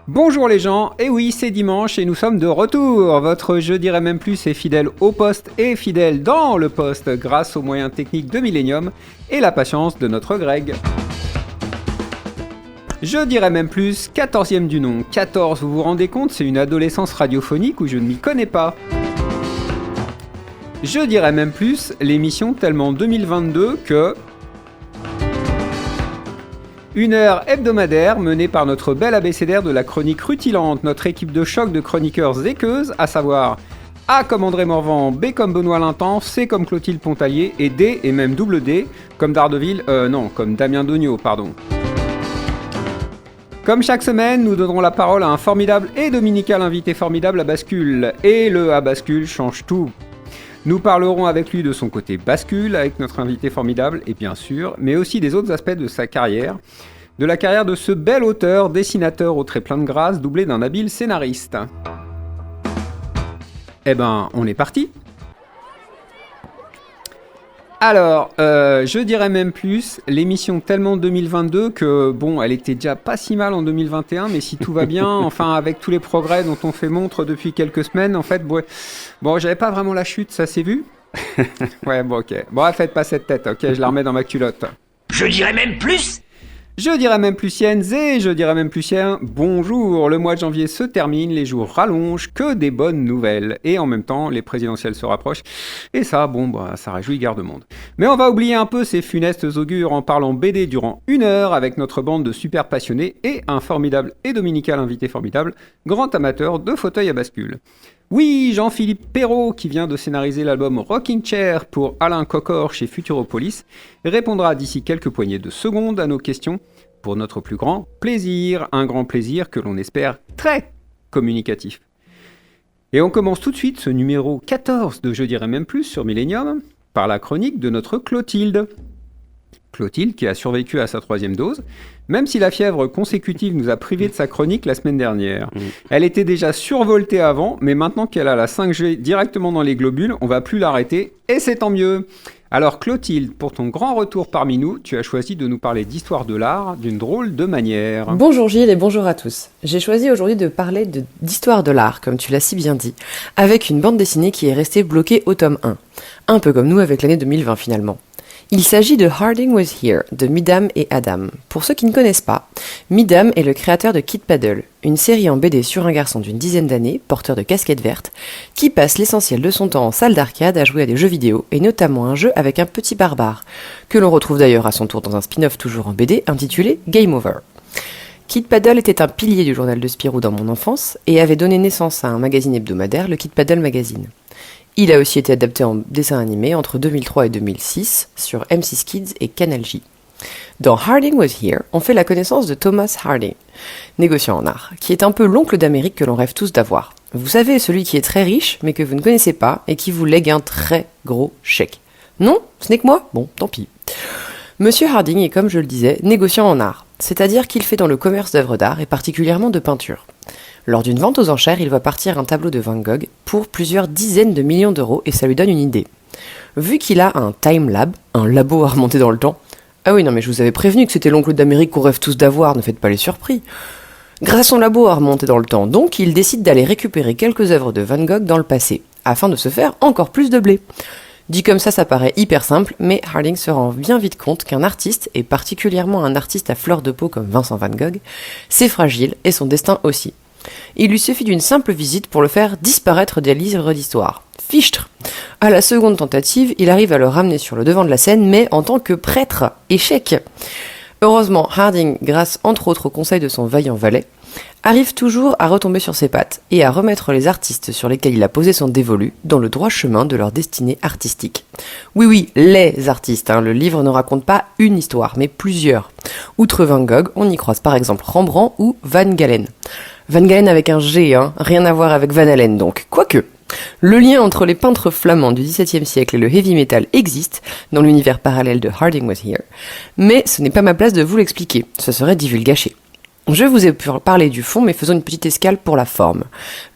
Bonjour les gens, et oui c'est dimanche et nous sommes de retour. Votre Je dirais même plus est fidèle au poste et fidèle dans le poste grâce aux moyens techniques de Millennium et la patience de notre Greg. Je dirais même plus, 14e du nom. 14, vous vous rendez compte, c'est une adolescence radiophonique où je ne m'y connais pas. Je dirais même plus, l'émission tellement 2022 que... Une heure hebdomadaire menée par notre bel abécédaire de la chronique rutilante, notre équipe de choc de chroniqueurs zéqueuses, à savoir A comme André Morvan, B comme Benoît Lintan, C comme Clotilde Pontalier et D et même double D comme comme Damien Dognaud, pardon. Comme chaque semaine, nous donnerons la parole à un formidable et dominical invité formidable à Bascule. Et le à Bascule change tout. Nous parlerons avec lui de son côté bascule, avec notre invité formidable, et bien sûr, mais aussi des autres aspects de sa carrière, de la carrière de ce bel auteur, dessinateur au trait plein de grâce, doublé d'un habile scénariste. Eh ben, on est parti. Alors, je dirais même plus, l'émission tellement 2022 que, bon, elle était déjà pas si mal en 2021, mais si tout va bien, enfin, avec tous les progrès dont on fait montre depuis quelques semaines, en fait, bon, j'avais pas vraiment la chute, ça s'est vu. Ouais, bon, ok. Bon, faites pas cette tête, ok, je la remets dans ma culotte. Je dirais même plus. Je dirais même plus Siennes et je dirais même plus sien. Bonjour, le mois de janvier se termine, les jours rallongent, que des bonnes nouvelles. Et en même temps, les présidentielles se rapprochent. Et ça, ça réjouit garde-monde. Mais on va oublier un peu ces funestes augures en parlant BD durant 1 heure avec notre bande de super passionnés et un formidable et dominical invité formidable, grand amateur de fauteuil à bascule. Oui, Jean-Philippe Perrault, qui vient de scénariser l'album Rocking Chair pour Alain Cocor chez Futuropolis, répondra d'ici quelques poignées de secondes à nos questions pour notre plus grand plaisir. Un grand plaisir que l'on espère très communicatif. Et on commence tout de suite ce numéro 14 de Je dirais même plus sur Millennium par la chronique de notre Clotilde. Clotilde qui a survécu à sa 3e dose, même si la fièvre consécutive nous a privé de sa chronique la semaine dernière. Elle était déjà survoltée avant, mais maintenant qu'elle a la 5G directement dans les globules, on va plus l'arrêter, et c'est tant mieux. Alors Clotilde, pour ton grand retour parmi nous, tu as choisi de nous parler d'histoire de l'art d'une drôle de manière. Bonjour Gilles et bonjour à tous. J'ai choisi aujourd'hui de parler d'histoire de l'art, comme tu l'as si bien dit, avec une bande dessinée qui est restée bloquée au tome 1. Un peu comme nous avec l'année 2020 finalement. Il s'agit de Harding Was Here, de Midam et Adam. Pour ceux qui ne connaissent pas, Midam est le créateur de Kid Paddle, une série en BD sur un garçon d'une dizaine d'années, porteur de casquette verte, qui passe l'essentiel de son temps en salle d'arcade à jouer à des jeux vidéo, et notamment un jeu avec un petit barbare, que l'on retrouve d'ailleurs à son tour dans un spin-off toujours en BD, intitulé Game Over. Kid Paddle était un pilier du journal de Spirou dans mon enfance, et avait donné naissance à un magazine hebdomadaire, le Kid Paddle Magazine. Il a aussi été adapté en dessin animé entre 2003 et 2006 sur M6 Kids et Canal J. Dans Harding Was Here, on fait la connaissance de Thomas Harding, négociant en art, qui est un peu l'oncle d'Amérique que l'on rêve tous d'avoir. Vous savez, celui qui est très riche, mais que vous ne connaissez pas, et qui vous lègue un très gros chèque. Non, ce n'est que moi ? Bon, tant pis. Monsieur Harding est, comme je le disais, négociant en art, c'est-à-dire qu'il fait dans le commerce d'œuvres d'art et particulièrement de peinture. Lors d'une vente aux enchères, il voit partir un tableau de Van Gogh pour plusieurs dizaines de millions d'euros et ça lui donne une idée. Vu qu'il a un time lab, un labo à remonter dans le temps... Ah oui, non mais je vous avais prévenu que c'était l'oncle d'Amérique qu'on rêve tous d'avoir, ne faites pas les surpris. Grâce à son labo à remonter dans le temps, donc, il décide d'aller récupérer quelques œuvres de Van Gogh dans le passé, afin de se faire encore plus de blé. Dit comme ça paraît hyper simple, mais Harding se rend bien vite compte qu'un artiste, et particulièrement un artiste à fleur de peau comme Vincent Van Gogh, c'est fragile et son destin aussi. Il lui suffit d'une simple visite pour le faire disparaître des livres d'histoire. Fichtre ! À la seconde tentative, il arrive à le ramener sur le devant de la scène, mais en tant que prêtre. Échec ! Heureusement, Harding, grâce entre autres au conseil de son vaillant valet, arrive toujours à retomber sur ses pattes et à remettre les artistes sur lesquels il a posé son dévolu dans le droit chemin de leur destinée artistique. Oui, les artistes, le livre ne raconte pas une histoire, mais plusieurs. Outre Van Gogh, on y croise par exemple Rembrandt ou Van Galen. Van Galen avec un G, rien à voir avec Van Halen donc, quoique. Le lien entre les peintres flamands du XVIIe siècle et le heavy metal existe dans l'univers parallèle de Harding Was Here, mais ce n'est pas ma place de vous l'expliquer, ce serait divulgaché. Je vous ai parlé du fond, mais faisons une petite escale pour la forme.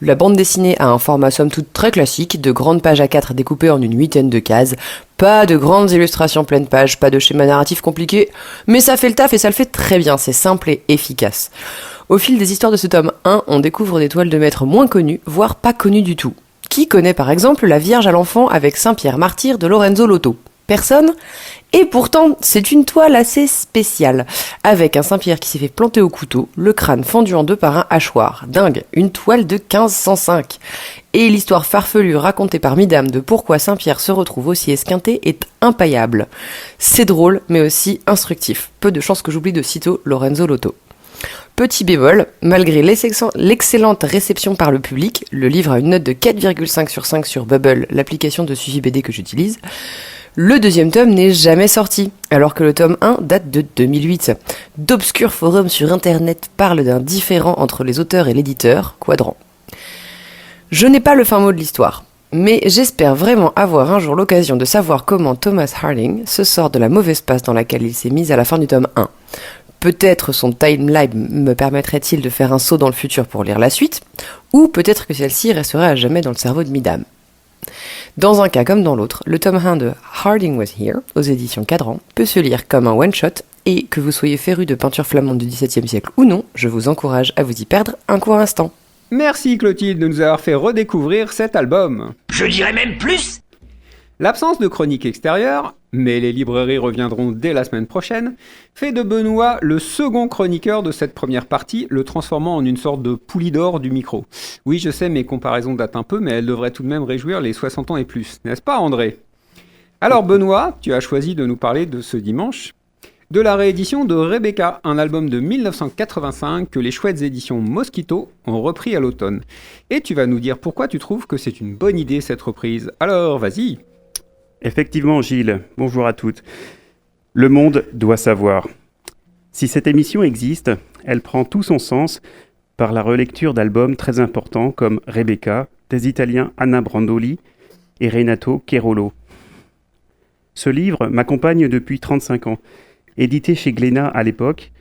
La bande dessinée a un format somme toute très classique, de grandes pages A4 découpées en une huitaine de cases. Pas de grandes illustrations pleines pages, pas de schéma narratif compliqué, mais ça fait le taf et ça le fait très bien, c'est simple et efficace. Au fil des histoires de ce tome 1, on découvre des toiles de maîtres moins connues, voire pas connues du tout. Qui connaît par exemple La Vierge à l'enfant avec Saint-Pierre martyr de Lorenzo Lotto ? Personne ? Et pourtant, c'est une toile assez spéciale, avec un Saint-Pierre qui s'est fait planter au couteau, le crâne fendu en deux par un hachoir. Dingue, une toile de 1505. Et l'histoire farfelue racontée par Midam de pourquoi Saint-Pierre se retrouve aussi esquinté est impaillable. C'est drôle, mais aussi instructif. Peu de chances que j'oublie de citer Lorenzo Lotto. Petit bémol, malgré l'excellente réception par le public, le livre a une note de 4,5 sur 5 sur Bubble, l'application de suivi BD que j'utilise. Le deuxième tome n'est jamais sorti, alors que le tome 1 date de 2008. D'obscurs forums sur internet parlent d'un différend entre les auteurs et l'éditeur, Quadrant. Je n'ai pas le fin mot de l'histoire, mais j'espère vraiment avoir un jour l'occasion de savoir comment Thomas Harding se sort de la mauvaise passe dans laquelle il s'est mis à la fin du tome 1. Peut-être son timeline me permettrait-il de faire un saut dans le futur pour lire la suite, ou peut-être que celle-ci resterait à jamais dans le cerveau de Midam. Dans un cas comme dans l'autre, le tome 1 de Harding Was Here, aux éditions Cadran, peut se lire comme un one-shot, et que vous soyez féru de peinture flamande du XVIIe siècle ou non, je vous encourage à vous y perdre un court instant. Merci Clotilde de nous avoir fait redécouvrir cet album. Je dirais même plus. L'absence de chronique extérieure, mais les librairies reviendront dès la semaine prochaine, fait de Benoît le second chroniqueur de cette première partie, le transformant en une sorte de Poulidor du micro. Oui, je sais, mes comparaisons datent un peu, mais elles devraient tout de même réjouir les 60 ans et plus, n'est-ce pas André ? Alors Benoît, tu as choisi de nous parler de ce dimanche, de la réédition de Rebecca, un album de 1985 que les chouettes éditions Mosquito ont repris à l'automne. Et tu vas nous dire pourquoi tu trouves que c'est une bonne idée cette reprise. Alors, vas-y. Effectivement, Gilles, bonjour à toutes. Le monde doit savoir. Si cette émission existe, elle prend tout son sens par la relecture d'albums très importants comme Rebecca, des Italiens Anna Brandoli et Renato Cherolo. Ce livre m'accompagne depuis 35 ans, édité chez Glénat à l'époque,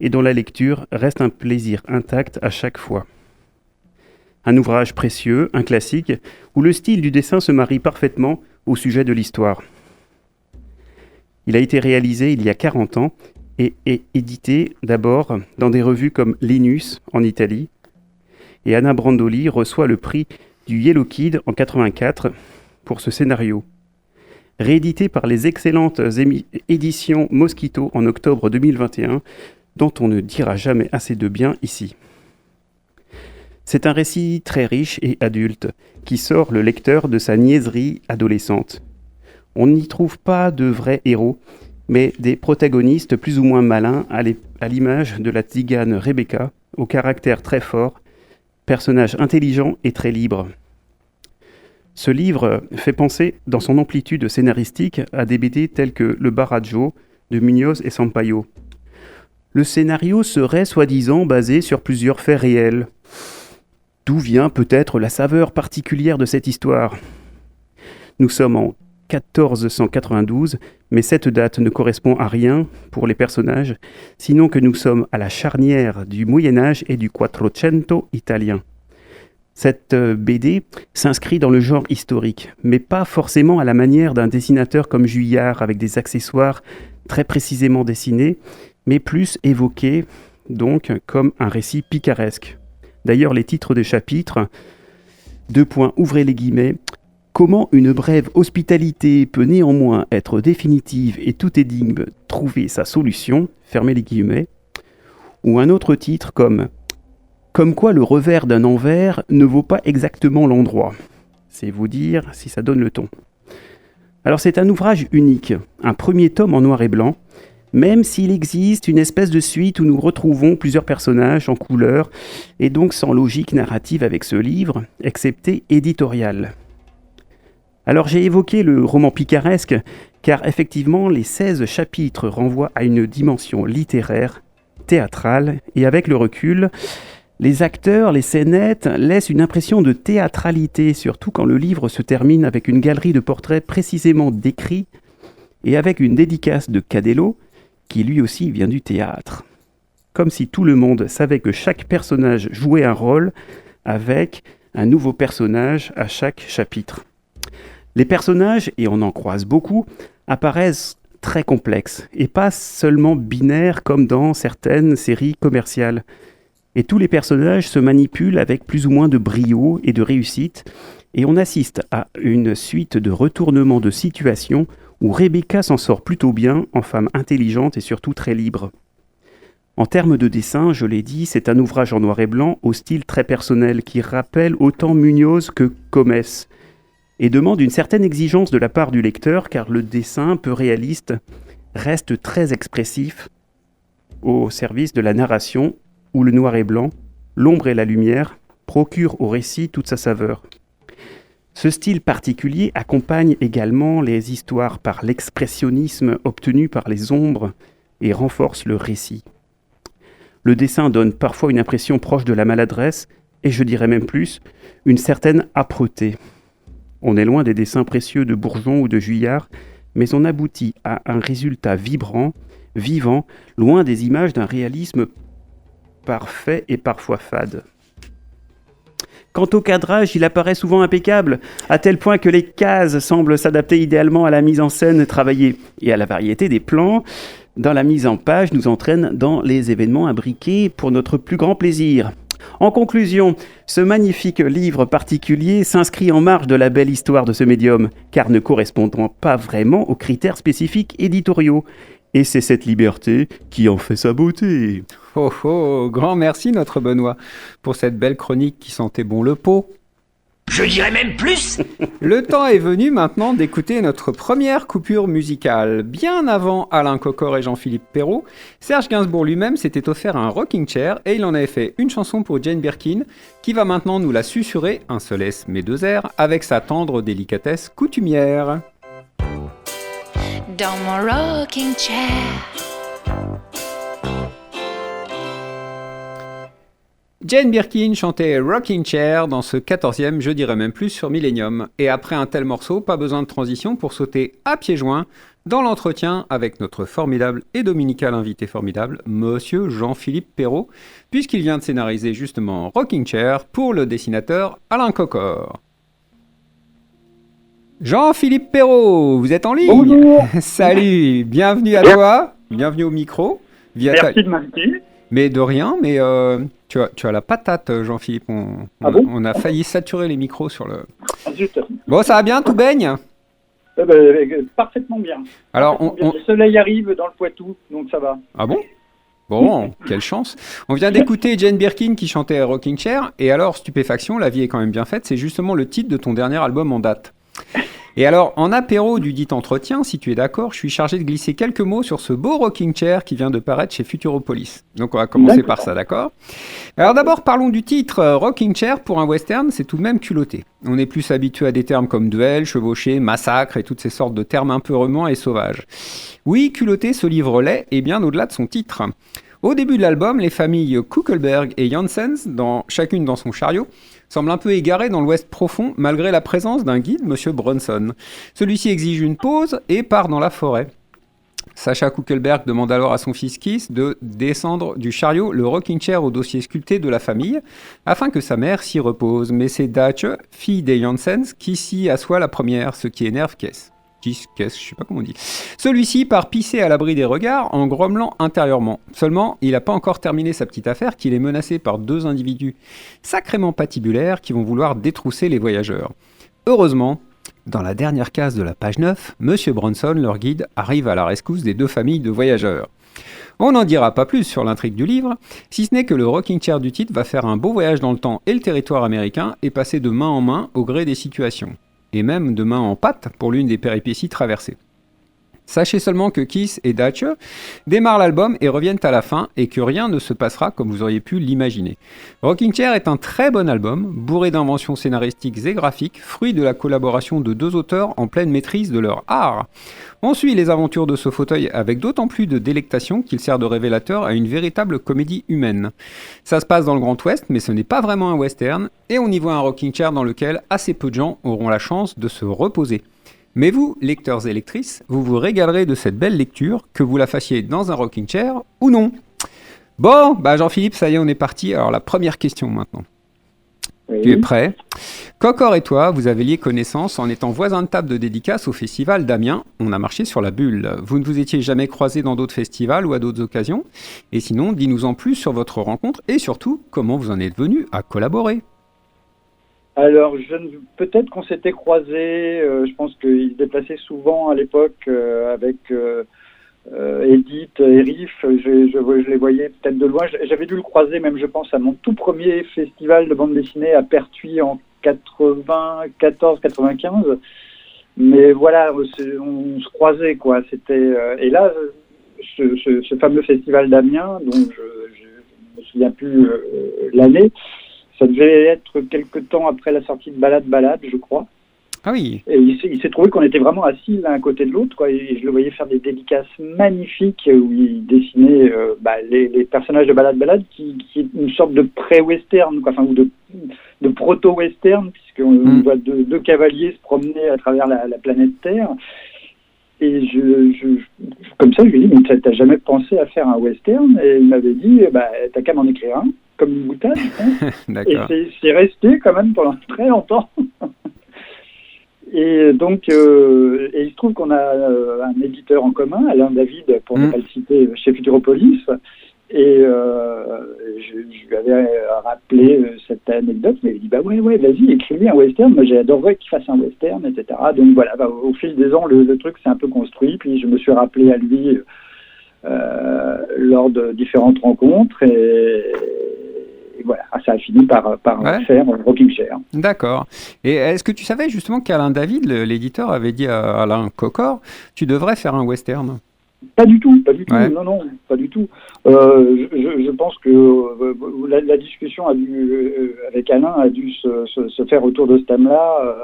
et dont la lecture reste un plaisir intact à chaque fois. Un ouvrage précieux, un classique, où le style du dessin se marie parfaitement au sujet de l'histoire. Il a été réalisé il y a 40 ans et est édité d'abord dans des revues comme Linus en Italie, et Anna Brandoli reçoit le prix du Yellow Kid en 84 pour ce scénario. Réédité par les excellentes éditions Mosquito en octobre 2021, dont on ne dira jamais assez de bien ici. C'est un récit très riche et adulte, qui sort le lecteur de sa niaiserie adolescente. On n'y trouve pas de vrais héros, mais des protagonistes plus ou moins malins à l'image de la tzigane Rebecca, au caractère très fort, personnage intelligent et très libre. Ce livre fait penser, dans son amplitude scénaristique, à des BD tels que Le Barajo de Muñoz et Sampaio. Le scénario serait soi-disant basé sur plusieurs faits réels. D'où vient peut-être la saveur particulière de cette histoire ? Nous sommes en 1492, mais cette date ne correspond à rien pour les personnages, sinon que nous sommes à la charnière du Moyen-Âge et du Quattrocento italien. Cette BD s'inscrit dans le genre historique, mais pas forcément à la manière d'un dessinateur comme Juillard, avec des accessoires très précisément dessinés, mais plus évoqués, donc, comme un récit picaresque. D'ailleurs, les titres des chapitres, ouvrez les guillemets, comment une brève hospitalité peut néanmoins être définitive et tout énigme trouver sa solution, fermez les guillemets, ou un autre titre comme quoi le revers d'un envers ne vaut pas exactement l'endroit. C'est vous dire si ça donne le ton. Alors c'est un ouvrage unique, un premier tome en noir et blanc, même s'il existe une espèce de suite où nous retrouvons plusieurs personnages en couleur, et donc sans logique narrative avec ce livre, excepté éditorial. Alors j'ai évoqué le roman picaresque, car effectivement les 16 chapitres renvoient à une dimension littéraire, théâtrale, et avec le recul, les acteurs, les scénettes laissent une impression de théâtralité, surtout quand le livre se termine avec une galerie de portraits précisément décrits, et avec une dédicace de Cadello, qui lui aussi vient du théâtre. comme si tout le monde savait que chaque personnage jouait un rôle avec un nouveau personnage à chaque chapitre. Les personnages, et on en croise beaucoup, apparaissent très complexes et pas seulement binaires comme dans certaines séries commerciales. Et tous les personnages se manipulent avec plus ou moins de brio et de réussite, et on assiste à une suite de retournements de situation où Rebecca s'en sort plutôt bien en femme intelligente et surtout très libre. En termes de dessin, je l'ai dit, c'est un ouvrage en noir et blanc au style très personnel qui rappelle autant Munoz que Comès et demande une certaine exigence de la part du lecteur car le dessin peu réaliste reste très expressif au service de la narration où le noir et blanc, l'ombre et la lumière procurent au récit toute sa saveur. Ce style particulier accompagne également les histoires par l'expressionnisme obtenu par les ombres et renforce le récit. Le dessin donne parfois une impression proche de la maladresse, et je dirais même plus, une certaine âpreté. On est loin des dessins précieux de Bourgeon ou de Juillard, mais on aboutit à un résultat vibrant, vivant, loin des images d'un réalisme parfait et parfois fade. Quant au cadrage, il apparaît souvent impeccable, à tel point que les cases semblent s'adapter idéalement à la mise en scène travaillée et à la variété des plans. Dans la mise en page, nous entraîne dans les événements imbriqués pour notre plus grand plaisir. En conclusion, ce magnifique livre particulier s'inscrit en marge de la belle histoire de ce médium, car ne correspondant pas vraiment aux critères spécifiques éditoriaux. Et c'est cette liberté qui en fait sa beauté. Oh oh, grand merci notre Benoît pour cette belle chronique qui sentait bon le pot. Je dirais même plus. Le temps est venu maintenant d'écouter notre première coupure musicale. Bien avant Alain Cocor et Jean-Philippe Perrault, Serge Gainsbourg lui-même s'était offert un rocking chair et il en avait fait une chanson pour Jane Birkin qui va maintenant nous la susurrer, un seul S mais deux R, avec sa tendre délicatesse coutumière. Dans mon rocking chair. Jane Birkin chantait Rocking Chair dans ce 14e, je dirais même plus, sur Millennium. Et après un tel morceau, pas besoin de transition pour sauter à pieds joints dans l'entretien avec notre formidable et dominical invité formidable, Monsieur Jean-Philippe Perrault, puisqu'il vient de scénariser justement Rocking Chair pour le dessinateur Alain Cocor. Jean-Philippe Perrault, vous êtes en ligne ? Bonjour. Salut, bienvenue à toi, bienvenue au micro. Merci de m'inviter. Mais de rien, mais tu as la patate, Jean-Philippe. On a failli saturer les micros sur le... Ah, zut. Bon, ça va bien, tout baigne ? Parfaitement bien. Alors, Le soleil arrive dans le Poitou, donc ça va. Ah bon ? Bon, quelle chance. On vient d'écouter Jane Birkin qui chantait Rocking Chair, et alors, stupéfaction, la vie est quand même bien faite, c'est justement le titre de ton dernier album en date. Et alors, en apéro du dit entretien, si tu es d'accord, je suis chargé de glisser quelques mots sur ce beau rocking chair qui vient de paraître chez Futuropolis. Donc on va commencer par ça, d'accord ? Alors d'abord, parlons du titre. Rocking chair, pour un western, c'est tout de même culotté. On est plus habitué à des termes comme duel, chevauché, massacre et toutes ces sortes de termes un peu remuants et sauvages. Oui, culotté, ce livre l'est, et bien au-delà de son titre. Au début de l'album, les familles Kuckelberg et Janssens, chacune dans son chariot, semblent un peu égarées dans l'ouest profond malgré la présence d'un guide, M. Brunson. Celui-ci exige une pause et part dans la forêt. Sacha Kuckelberg demande alors à son fils Keith de descendre du chariot le rocking chair au dossier sculpté de la famille afin que sa mère s'y repose. Mais c'est Dace, fille des Janssens, qui s'y assoit la première, ce qui énerve Keith. Je sais pas comment on dit. Celui-ci part pisser à l'abri des regards en grommelant intérieurement. Seulement, il n'a pas encore terminé sa petite affaire qu'il est menacé par deux individus sacrément patibulaires qui vont vouloir détrousser les voyageurs. Heureusement, dans la dernière case de la page 9, M. Bronson, leur guide, arrive à la rescousse des deux familles de voyageurs. On n'en dira pas plus sur l'intrigue du livre, si ce n'est que le rocking chair du titre va faire un beau voyage dans le temps et le territoire américain et passer de main en main au gré des situations. Et même de main en patte pour l'une des péripéties traversées. Sachez seulement que Keith et Dace démarrent l'album et reviennent à la fin et que rien ne se passera comme vous auriez pu l'imaginer. Rocking Chair est un très bon album, bourré d'inventions scénaristiques et graphiques, fruit de la collaboration de deux auteurs en pleine maîtrise de leur art. On suit les aventures de ce fauteuil avec d'autant plus de délectation qu'il sert de révélateur à une véritable comédie humaine. Ça se passe dans le Grand Ouest, mais ce n'est pas vraiment un western, et on y voit un rocking chair dans lequel assez peu de gens auront la chance de se reposer. Mais vous, lecteurs et lectrices, vous vous régalerez de cette belle lecture, que vous la fassiez dans un rocking chair ou non. Bon, bah Jean-Philippe, ça y est, on est parti. Alors la première question maintenant. Oui. Tu es prêt? Cocor et toi, vous avez lié connaissance en étant voisins de table de dédicace au festival d'Amiens. On a marché sur la bulle. Vous ne vous étiez jamais croisés dans d'autres festivals ou à d'autres occasions? Et sinon, dis-nous en plus sur votre rencontre et surtout, comment vous en êtes venus à collaborer? Alors, peut-être qu'on s'était croisés. Je pense qu'ils se déplaçaient souvent à l'époque avec Edith et Riff. Je les voyais peut-être de loin. J'avais dû le croiser même, je pense, à mon tout premier festival de bande dessinée à Pertuis en 94-95. Mais voilà, on se croisait, quoi. C'était et là, ce fameux festival d'Amiens, dont je me souviens plus l'année, ça devait être quelque temps après la sortie de Balade, je crois. Ah oui. Et il s'est trouvé qu'on était vraiment assis l'un à côté de l'autre, quoi. Et je le voyais faire des dédicaces magnifiques où il dessinait les personnages de Balade, qui est une sorte de pré-western, quoi, enfin, ou de proto-western, puisqu'on voit deux cavaliers se promener à travers la planète Terre. Et comme ça, je lui ai dit, mais t'as jamais pensé à faire un western? Et il m'avait dit, t'as qu'à m'en écrire un, comme une boutade. D'accord. Et c'est resté quand même pendant très longtemps. Et donc, et il se trouve qu'on a un éditeur en commun, Alain David, pour ne pas le citer, chez Futuropolis. Et je lui avais rappelé cette anecdote, mais il dit ouais, vas-y, écris-lui un western. Moi, j'adorerais qu'il fasse un western, etc. Donc voilà, au fil des ans, le truc s'est un peu construit. Puis je me suis rappelé à lui lors de différentes rencontres, et voilà, ça a fini par faire Rocking Chair. D'accord. Et est-ce que tu savais justement qu'Alain David, l'éditeur, avait dit à Alain Cocor, tu devrais faire un western? Pas du tout, Ouais. non, pas du tout. Je pense que la discussion avec Alain a dû se faire autour de ce thème-là.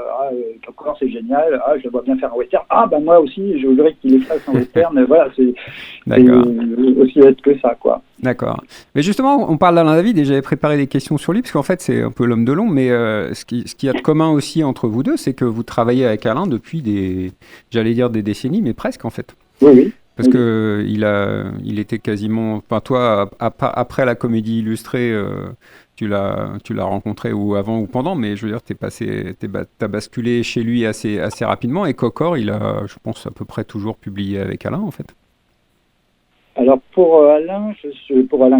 Cocor, c'est génial, je le vois bien faire un western. Moi aussi, je voudrais qu'il fasse un western. Voilà, c'est aussi bête que ça, quoi. D'accord. Mais justement, on parle d'Alain David et j'avais préparé des questions sur lui, parce qu'en fait, c'est un peu l'homme de l'ombre, mais ce qu'il y a de commun aussi entre vous deux, c'est que vous travaillez avec Alain depuis j'allais dire des décennies, mais presque en fait. Oui. Parce que il était quasiment, enfin toi, après la comédie illustrée, tu l'as rencontré ou avant ou pendant, mais je veux dire, t'as basculé chez lui assez rapidement, et Cocor, il a, je pense, à peu près toujours publié avec Alain en fait. Alors pour Alain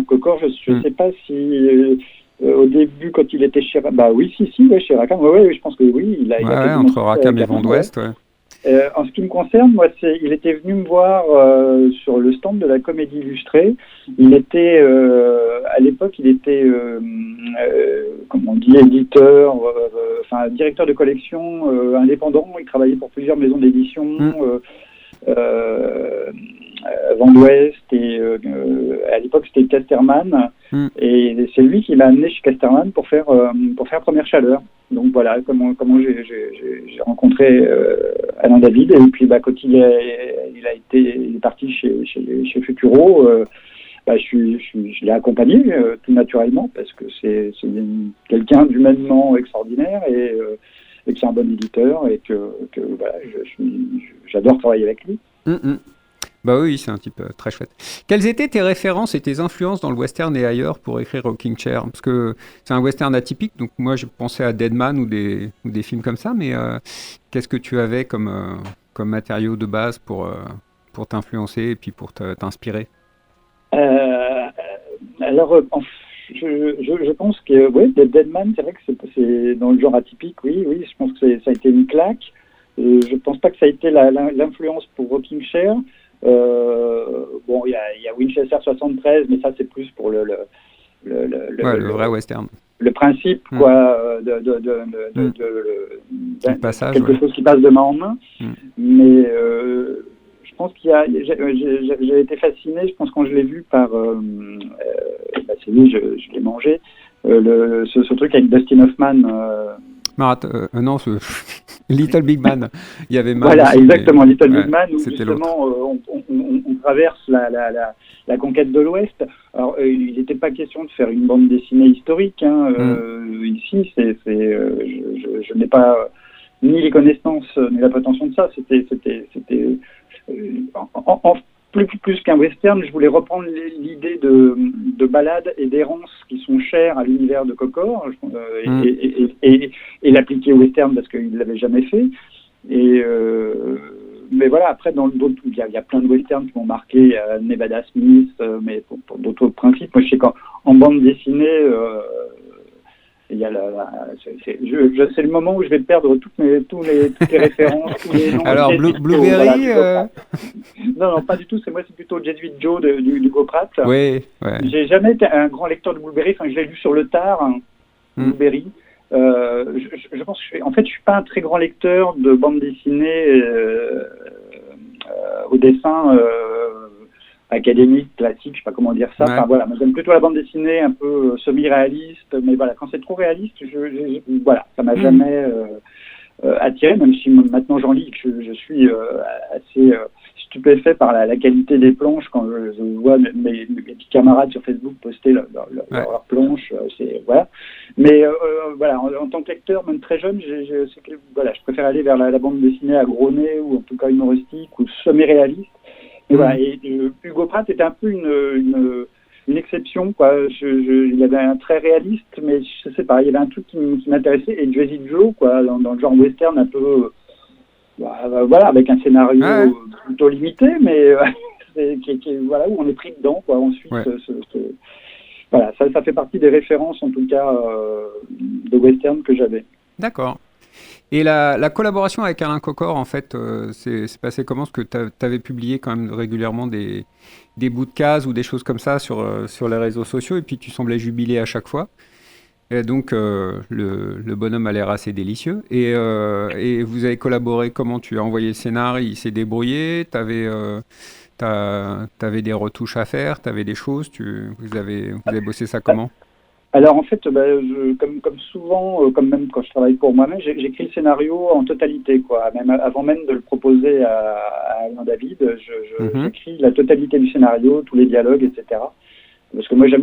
Cocor, je sais pas si au début, quand il était chez chez Rackham, je pense que oui, il a entre Rackham et Vent d'Ouest, ouais. En ce qui me concerne, moi, il était venu me voir sur le stand de la Comédie Illustrée. Il était, à l'époque, comment on dit, éditeur, directeur de collection indépendant. Il travaillait pour plusieurs maisons d'édition, Vent d'Ouest, et à l'époque, c'était Casterman. Et c'est lui qui m'a amené chez Casterman pour faire Première Chaleur. Donc voilà comment j'ai rencontré Alain David, et puis quand il est parti chez Futuro, je l'ai accompagné tout naturellement, parce que c'est quelqu'un d'humainement extraordinaire, et que c'est un bon éditeur, et que voilà, j'adore travailler avec lui. Bah oui, c'est un type très chouette. Quelles étaient tes références et tes influences dans le western et ailleurs pour écrire Rocking Chair? Parce que c'est un western atypique, donc moi je pensais à Deadman ou des films comme ça, mais qu'est-ce que tu avais comme matériau de base pour t'influencer et puis pour t'inspirer? Alors, je pense que Deadman, c'est vrai que c'est dans le genre atypique, oui, je pense que ça a été une claque. Je pense pas que ça a été l'influence pour Rocking Chair. Il y a Winchester 73, mais ça c'est plus pour le vrai western. Le principe, quoi, passage, quelque chose qui passe de main en main. Mais je pense j'ai été fasciné, je pense, quand je l'ai vu par, c'est lui, je l'ai mangé, ce truc avec Dustin Hoffman. Non, Little Big Man. Il y avait voilà, aussi, exactement, Little Big Man, où c'était justement on traverse la conquête de l'Ouest. Alors, il n'était pas question de faire une bande dessinée historique. Ici, je n'ai pas ni les connaissances ni la prétention de ça. C'était plus qu'un western, je voulais reprendre l'idée de balade et d'errance qui sont chères à l'univers de Cocor et l'appliquer au western parce qu'il ne l'avait jamais fait. Mais voilà, après, il y a plein de westerns qui m'ont marqué, Nevada Smith, mais pour d'autres principes. Moi, je sais qu'en bande dessinée, il y a c'est le moment où je vais perdre toutes les références, tous les noms. Alors, Blueberry Non, pas du tout. C'est plutôt Jesuit Joe du Goprat. Oui, ouais. J'ai jamais été un grand lecteur de Blueberry. Enfin, je l'ai lu sur le tard, Blueberry. Je pense que je suis pas un très grand lecteur de bande dessinée au dessin académique, classique, je sais pas comment dire ça. Ouais. Enfin voilà, moi j'aime plutôt la bande dessinée un peu semi-réaliste, mais voilà, quand c'est trop réaliste, voilà, ça m'a jamais attiré, même si maintenant j'en lis, que je suis assez stupéfait par la qualité des planches quand je vois mes petits camarades sur Facebook poster leurs planches, voilà. Mais voilà, en tant que lecteur, même très jeune, je préfère aller vers la bande dessinée à gros nez ou en tout cas humoristique ou semi-réaliste. Et voilà, et Hugo Pratt était un peu une exception, quoi. Il avait un trait réaliste, mais je sais pas, il y avait un truc qui m'intéressait, et Jersey Joe, quoi, dans le genre western un peu, voilà, avec un scénario plutôt limité, mais voilà, où on est pris dedans, quoi. Ensuite, voilà, ça fait partie des références, en tout cas, de western que j'avais. D'accord. Et la collaboration avec Alain Cocor, en fait, c'est passé comment? Parce que tu avais publié quand même régulièrement des bouts de cases ou des choses comme ça sur les réseaux sociaux, et puis tu semblais jubilé à chaque fois. Et donc, le bonhomme a l'air assez délicieux. Et vous avez collaboré comment? Tu as envoyé le scénario, il s'est débrouillé, t'avais des retouches à faire, tu avais des choses, vous avez bossé ça comment? Alors en fait, comme souvent, comme même quand je travaille pour moi-même, j'écris le scénario en totalité, quoi. Même avant même de le proposer à Alain David, j'écris la totalité du scénario, tous les dialogues, etc. Parce que moi je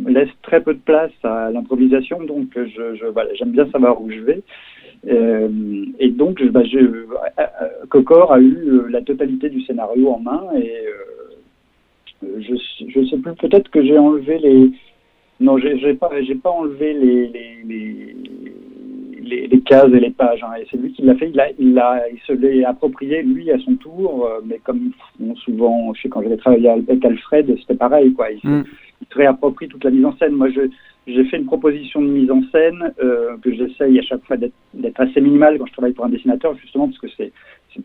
laisse très peu de place à l'improvisation, donc voilà, j'aime bien savoir où je vais. Et donc Cocor a eu la totalité du scénario en main, et je sais plus, peut-être que j'ai enlevé non, j'ai pas enlevé les cases et les pages, hein, et c'est lui qui l'a fait. Il se l'est approprié lui à son tour, mais comme souvent, je sais, quand j'avais travaillé avec Alfred, c'était pareil, quoi. Il se réapproprie toute la mise en scène. Moi, j'ai fait une proposition de mise en scène que j'essaye à chaque fois d'être assez minimale quand je travaille pour un dessinateur, justement parce que c'est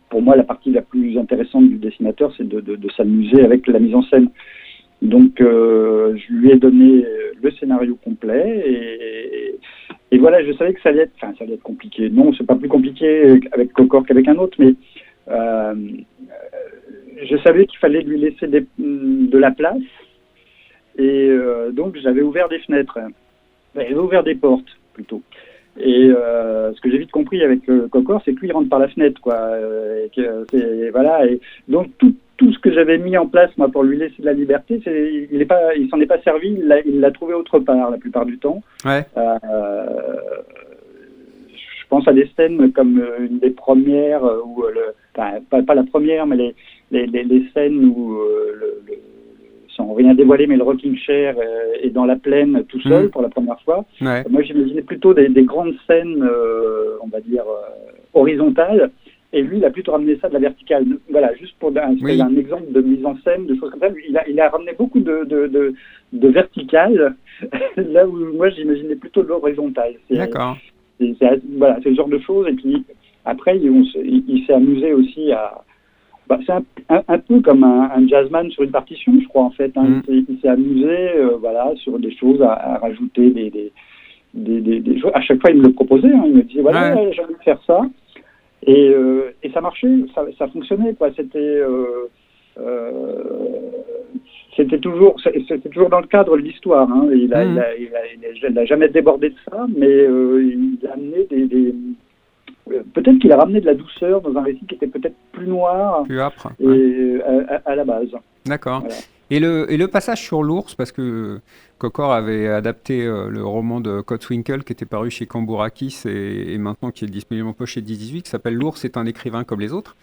pour moi la partie la plus intéressante du dessinateur, c'est de s'amuser avec la mise en scène. Donc je lui ai donné le scénario complet, et voilà, je savais que ça allait être compliqué. Non, c'est pas plus compliqué avec Cocor qu'avec un autre, mais je savais qu'il fallait lui laisser de la place. Et donc j'avais ouvert des fenêtres, j'avais ouvert des portes plutôt. Et ce que j'ai vite compris avec Cocor, c'est que lui il rentre par la fenêtre, quoi. Voilà. Et donc tout ce que j'avais mis en place moi pour lui laisser de la liberté, il s'en est pas servi, il l'a trouvé autre part la plupart du temps. Ouais. Je pense à des scènes comme une des premières où pas la première, mais les scènes où sans rien dévoiler, mais le rocking chair est dans la plaine tout seul pour la première fois. Ouais. Moi, j'imaginais plutôt des grandes scènes, on va dire, horizontales, et lui, il a plutôt ramené ça de la verticale. Voilà, juste pour un exemple de mise en scène, de choses comme ça. Il a ramené beaucoup de verticales, là où moi, j'imaginais plutôt de l'horizontal. D'accord. Voilà, c'est le genre de choses. Et puis, après, il s'est amusé aussi à... c'est un peu comme un jazzman sur une partition, je crois, en fait. Hein. Il s'est amusé voilà, sur des choses à rajouter, des choses. À chaque fois, il me le proposait. Hein. Il me disait, voilà, j'ai envie de faire ça. Et ça marchait, ça fonctionnait, quoi. C'était toujours dans le cadre de l'histoire. Hein. Il n'a jamais débordé de ça, mais il a amené peut-être qu'il a ramené de la douceur dans un récit qui était peut-être plus noir, plus âpre, et à la base. D'accord. Voilà. Et le passage sur l'ours, parce que Cocor avait adapté le roman de Cotswinkle qui était paru chez Cambourakis et maintenant qui est disponible en poche chez 10-18, qui s'appelle L'ours est un écrivain comme les autres.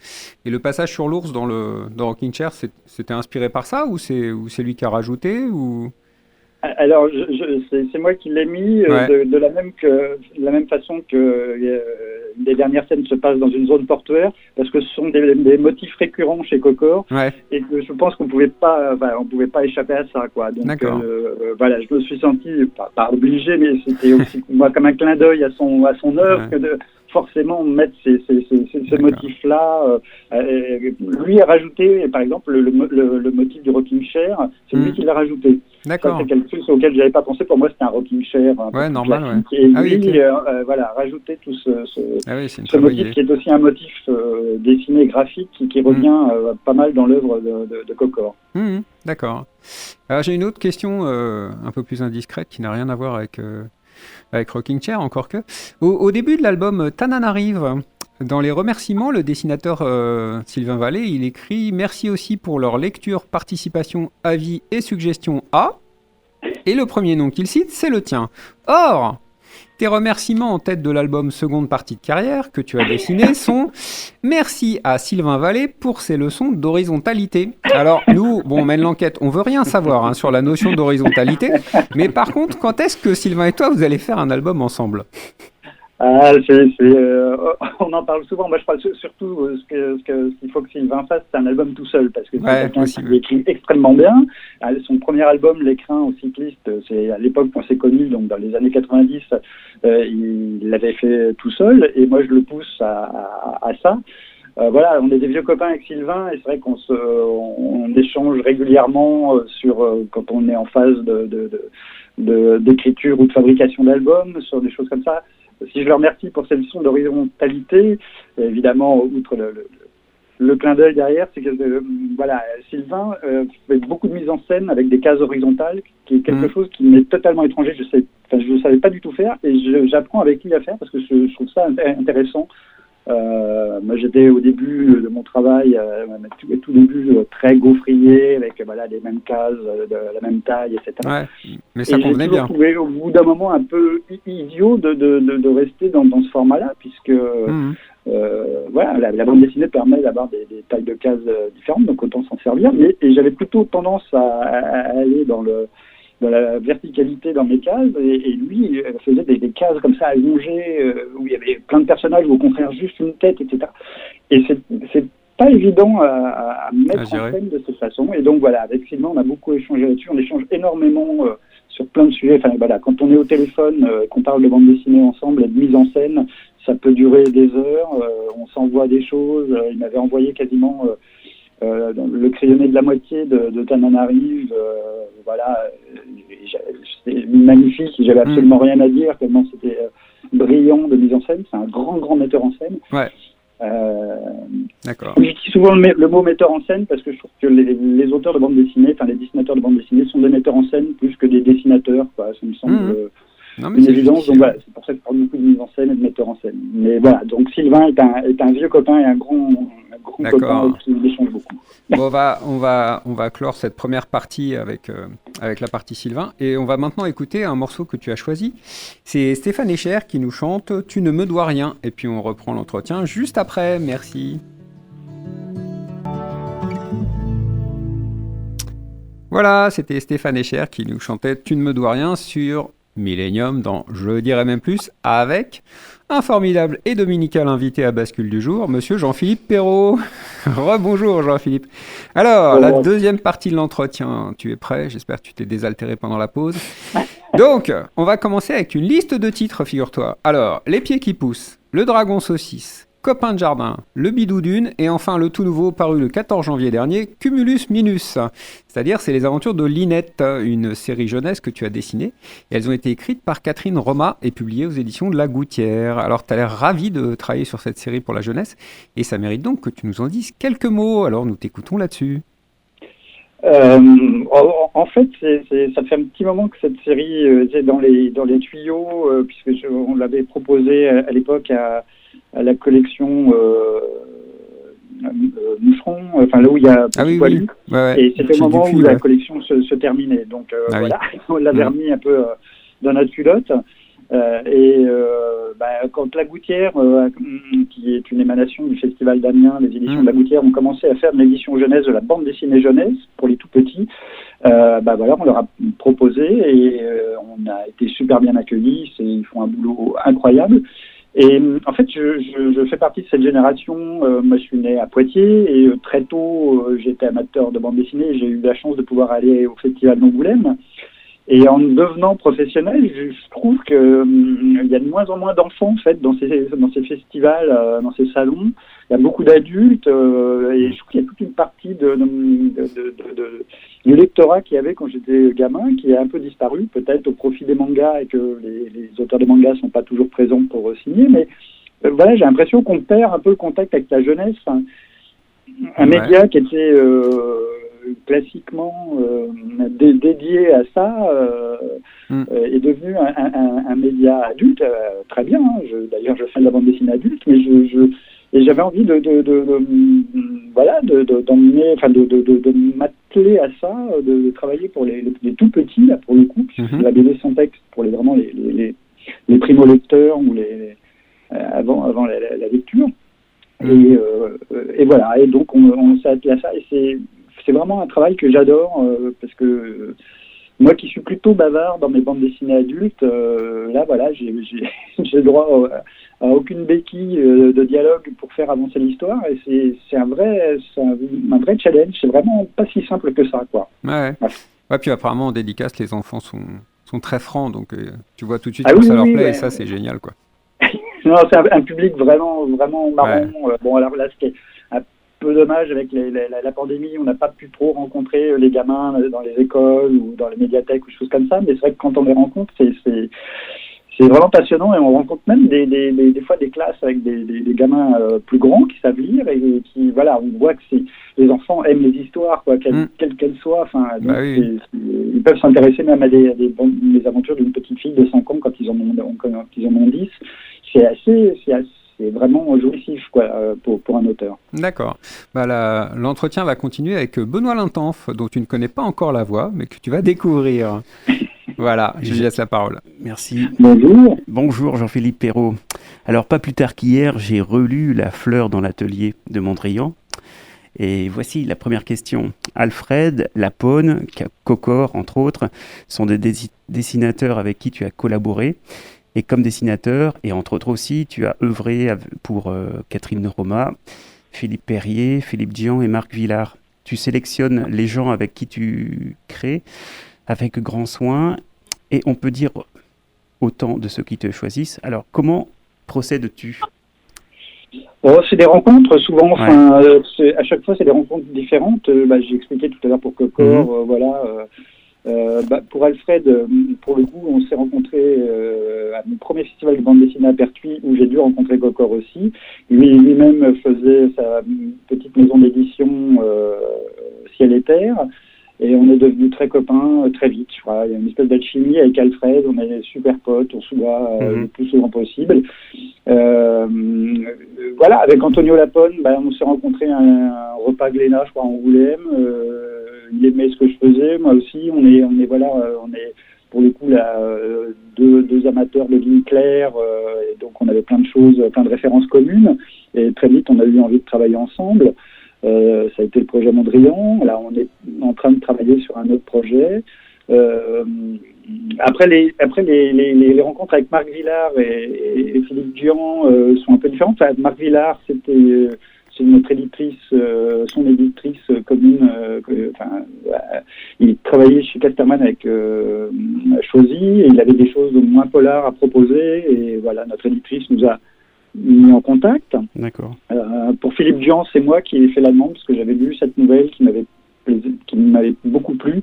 Et le passage sur l'ours dans Rocking Chair, c'était inspiré par ça ou c'est lui qui a rajouté ou... Alors, c'est moi qui l'ai mis de la même façon que les dernières scènes se passent dans une zone portuaire, parce que ce sont des motifs récurrents chez Cocor, et que je pense qu'on pouvait pas échapper à ça, quoi. Donc, voilà, je me suis senti pas obligé, mais c'était aussi moi comme un clin d'œil à son œuvre que de forcément mettre ces motifs-là. Lui a rajouté, par exemple, le motif du rocking chair, c'est lui qui l'a rajouté. D'accord. Ça, c'est quelque chose auquel j'avais pas pensé. Pour moi, c'était un rocking chair. Normal, Et lui, voilà, rajouter tout ce motif qui est aussi un motif dessiné graphique qui revient pas mal dans l'œuvre de Cocor. D'accord. Alors, j'ai une autre question un peu plus indiscrète qui n'a rien à voir avec Rocking Chair, encore que. Au début de l'album Tananarive, dans les remerciements, le dessinateur Sylvain Vallée, il écrit « Merci aussi pour leur lecture, participation, avis et suggestions à... » Et le premier nom qu'il cite, c'est le tien. Or, tes remerciements en tête de l'album Seconde partie de carrière que tu as dessiné sont « Merci à Sylvain Vallée pour ses leçons d'horizontalité ». Alors, nous, on mène l'enquête, on veut rien savoir sur la notion d'horizontalité, mais par contre, quand est-ce que Sylvain et toi, vous allez faire un album ensemble ? On en parle souvent. Moi, je parle surtout ce qu'il faut que Sylvain fasse, c'est un album tout seul, parce que c'est quelqu'un qui écrit extrêmement bien. Son premier album, L'écrin au cycliste, c'est à l'époque qu'on s'est connus, donc dans les années 90, il l'avait fait tout seul, et moi je le pousse à ça. Voilà, on est des vieux copains avec Sylvain, et c'est vrai qu'on échange régulièrement quand on est en phase d'écriture ou de fabrication d'albums, sur des choses comme ça. Si je le remercie pour cette leçon d'horizontalité, évidemment, outre le clin d'œil derrière, c'est que voilà, Sylvain fait beaucoup de mise en scène avec des cases horizontales, qui est quelque chose qui m'est totalement étranger. Je ne savais pas du tout faire, et j'apprends avec lui à faire parce que je trouve ça intéressant. Moi, j'étais au début de mon travail, tout début, très gaufrier, avec les mêmes cases, de la même taille, etc. Ouais, mais ça convenait bien. J'ai trouvé au bout d'un moment un peu idiot de rester dans ce format-là, puisque la bande dessinée permet d'avoir des tailles de cases différentes, donc autant s'en servir. Et j'avais plutôt tendance à aller dans la verticalité dans mes cases, et lui il faisait des cases comme ça allongées où il y avait plein de personnages ou au contraire juste une tête, etc. Et c'est pas évident à mettre en scène de cette façon, et donc voilà, avec Sylvain on a beaucoup échangé là-dessus, on échange énormément sur plein de sujets. Enfin voilà, quand on est au téléphone, qu'on parle de bande dessinée ensemble et de mise en scène, ça peut durer des heures, on s'envoie des choses. Il m'avait envoyé quasiment le crayonné de la moitié de Tananarive, c'était magnifique, j'avais absolument rien à dire, tellement c'était brillant de mise en scène. C'est un grand metteur en scène. Ouais. D'accord. J'utilise souvent le mot metteur en scène parce que je trouve que les auteurs de bande dessinée, enfin les dessinateurs de bande dessinée sont des metteurs en scène plus que des dessinateurs, quoi. Ça me semble une évidence. Donc voilà, c'est pour ça que je parle beaucoup de mise en scène et de metteur en scène. Mais voilà, donc Sylvain est un vieux copain et un grand copain qui échange beaucoup. Bon, on va clore cette première partie avec la partie Sylvain, et on va maintenant écouter un morceau que tu as choisi. C'est Stéphane Escher qui nous chante « Tu ne me dois rien », et puis on reprend l'entretien juste après. Merci. Voilà, c'était Stéphane Escher qui nous chantait « Tu ne me dois rien » sur Millennium dans Je dirais même plus, avec un formidable et dominical invité à Bascule du jour, monsieur Jean-Philippe Perrault. Rebonjour Jean-Philippe. Alors, la deuxième partie de l'entretien, tu es prêt? J'espère que tu t'es désaltéré pendant la pause. Donc, on va commencer avec une liste de titres, figure-toi. Alors, Les pieds qui poussent, Le dragon saucisse, Copain de jardin, Le bidou d'une, et enfin le tout nouveau paru le 14 janvier dernier, Cumulus Minus. C'est-à-dire, c'est les aventures de Linette, une série jeunesse que tu as dessinée. Et elles ont été écrites par Catherine Roma et publiées aux éditions de La Gouttière. Alors, tu as l'air ravi de travailler sur cette série pour la jeunesse, et ça mérite donc que tu nous en dises quelques mots. Alors, nous t'écoutons là-dessus. En fait, ça fait un petit moment que cette série est dans les tuyaux, puisque on l'avait proposée à l'époque à la collection Moucheron, enfin là où il y a Petit Poilu. Ouais. Et c'était le moment où la collection se terminait. Donc voilà, on l'avait remis un peu dans notre culotte. Quand La Gouttière, qui est une émanation du Festival d'Amiens, les éditions de La Gouttière, ont commencé à faire une édition jeunesse de la bande dessinée jeunesse pour les tout petits, on leur a proposé et on a été super bien accueillis. Ils font un boulot incroyable. Et en fait, je fais partie de cette génération. Moi, je suis né à Poitiers et très tôt, j'étais amateur de bande dessinée. Et j'ai eu la chance de pouvoir aller au Festival d'Angoulême. Et en devenant professionnel, je trouve que il y a de moins en moins d'enfants en fait dans ces festivals, dans ces salons. Il y a beaucoup d'adultes et je trouve qu'il y a toute une partie du lectorat qu'il y avait quand j'étais gamin qui a un peu disparu, peut-être au profit des mangas et que les auteurs des mangas sont pas toujours présents pour signer. Mais voilà, j'ai l'impression qu'on perd un peu le contact avec la jeunesse. Enfin, un média qui était classiquement dédié à ça est devenu un média adulte, très bien. D'ailleurs, je fais de la bande dessinée adulte, mais et j'avais envie d'emmener, enfin de m'atteler à ça, de travailler pour les tout petits là pour le coup, puisque la BD sans texte pour les primo-lecteurs ou avant la lecture. Et voilà, et donc on s'est attelé à ça, et c'est vraiment un travail que j'adore, parce que moi qui suis plutôt bavard dans mes bandes dessinées adultes, là voilà, j'ai le droit à aucune béquille de dialogue pour faire avancer l'histoire, et c'est un vrai challenge. C'est vraiment pas si simple que ça, quoi. Ouais, puis apparemment en dédicace, les enfants sont très francs, donc tu vois tout de suite comment ça leur plaît, et ça c'est génial, quoi. Non, c'est un public vraiment marrant. Bon, alors là, ce qui est un peu dommage avec la pandémie, on n'a pas pu trop rencontrer les gamins dans les écoles ou dans les médiathèques ou des choses comme ça, mais c'est vrai que quand on les rencontre, c'est vraiment passionnant, et on rencontre même des fois des classes avec des gamins plus grands qui savent lire et qui, voilà, on voit que les enfants aiment les histoires, quoi, quelles qu'elles soient. Enfin, ils peuvent s'intéresser même à des aventures d'une petite fille de 5 ans quand ils en ont 10. C'est vraiment jouissif, quoi, pour un auteur. D'accord. L'entretien va continuer avec Benoît Lintanff, dont tu ne connais pas encore la voix, mais que tu vas découvrir. Voilà, je lui laisse la parole. Merci. Bonjour. Bonjour Jean-Philippe Perrault. Alors, pas plus tard qu'hier, j'ai relu La fleur dans l'atelier de Mondrian. Et voici la première question. Alfred, Lapone, Cocor, entre autres, sont des dessinateurs avec qui tu as collaboré. Et comme dessinateur, et entre autres aussi, tu as œuvré pour Catherine Roma, Philippe Perrier, Philippe Dian et Marc Villard. Tu sélectionnes les gens avec qui tu crées avec grand soin, et on peut dire autant de ceux qui te choisissent. Alors, comment procèdes-tu ? C'est des rencontres, souvent. Enfin, à chaque fois, c'est des rencontres différentes. J'ai expliqué tout à l'heure pour Cocor, pour Alfred, pour le coup, on s'est rencontrés à mon premier festival de bande dessinée à Pertuis, où j'ai dû rencontrer Cocor aussi. Lui-même faisait sa petite maison d'édition Ciel et Terre, et on est devenus très copains très vite. Je crois. Il y a une espèce d'alchimie avec Alfred, on est super potes, on se voit le plus souvent possible. Avec Antonio Lapone, on s'est rencontrés à un repas Glénat, je crois, en Angoulême. Il aimait ce que je faisais, moi aussi. On est pour le coup deux amateurs de ligne claire, et donc on avait plein de références communes, et très vite on a eu envie de travailler ensemble. Ça a été le projet Mondrian. Là, on est en train de travailler sur un autre projet. Après les rencontres avec Marc Villard et Philippe Dian sont un peu différentes. Marc Villard, c'est notre éditrice, son éditrice commune. Il travaillait chez Casterman avec Chosy, et il avait des choses moins polars à proposer. Et voilà, notre éditrice nous a mis en contact. D'accord. Pour Philippe Dian, c'est moi qui ai fait la demande, parce que j'avais lu cette nouvelle qui m'avait beaucoup plu,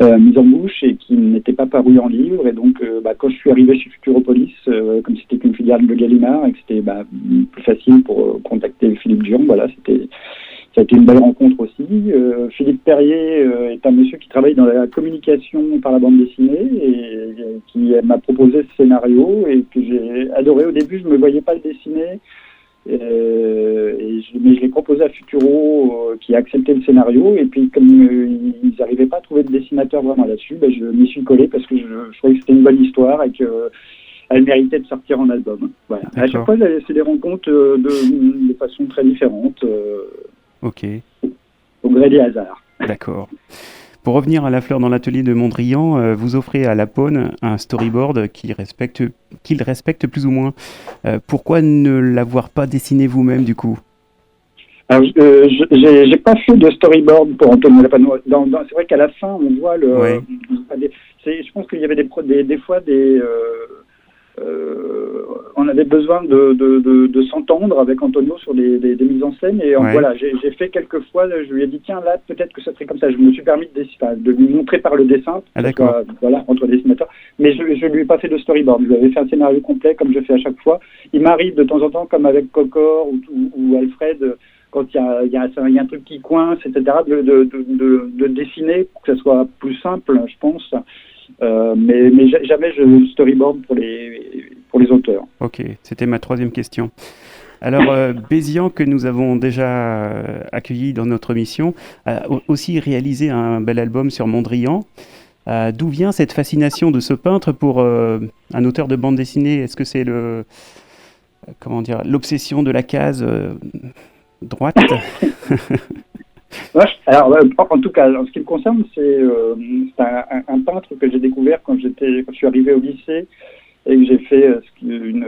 mise en bouche, et qui n'était pas parue en livre. Et donc, quand je suis arrivé chez Futuropolis, comme c'était qu'une filiale de Gallimard, et que c'était plus facile pour contacter Philippe Dian, voilà, ça a été une belle rencontre aussi. Philippe Perrier est un monsieur qui travaille dans la communication par la bande dessinée, et qui m'a proposé ce scénario, et que j'ai adoré. Au début, je ne me voyais pas le dessiner. Mais je l'ai proposé à Futuro, qui a accepté le scénario. Et puis, comme ils n'arrivaient pas à trouver de dessinateur vraiment là-dessus, je m'y suis collé parce que je trouvais que c'était une bonne histoire et qu'elle méritait de sortir en album. Voilà. À chaque fois, c'est des rencontres de façon très différente, Ok. au gré des hasards. D'accord. Pour revenir à La Fleur dans l'atelier de Mondrian, vous offrez à Lapone un storyboard qu'il respecte plus ou moins. Pourquoi ne l'avoir pas dessiné vous-même du coup? Alors, j'ai pas fait de storyboard pour Antonio Lapano. C'est vrai qu'à la fin, on voit le. Ouais. Je pense qu'il y avait des fois on avait besoin de s'entendre avec Antonio sur des mises en scène et Ouais. voilà, j'ai fait quelques fois, je lui ai dit tiens là peut-être que ça serait comme ça, je me suis permis de lui montrer par le dessin, d'accord. Voilà, entre dessinateurs, mais je lui ai pas fait de storyboard, je lui avais fait un scénario complet comme je fais à chaque fois. Il m'arrive de temps en temps comme avec Cocor ou Alfred, quand il y a un truc qui coince, etc., de dessiner pour que ça soit plus simple, je pense. Mais jamais je storyboard pour les auteurs. Ok, c'était ma troisième question. Alors, Bézian, que nous avons déjà accueilli dans notre émission, a aussi réalisé un bel album sur Mondrian. D'où vient cette fascination de ce peintre pour un auteur de bande dessinée? Est-ce que c'est l'obsession de la case droite? Alors, en tout cas, en ce qui me concerne, c'est un peintre que j'ai découvert quand je suis arrivé au lycée et que j'ai fait une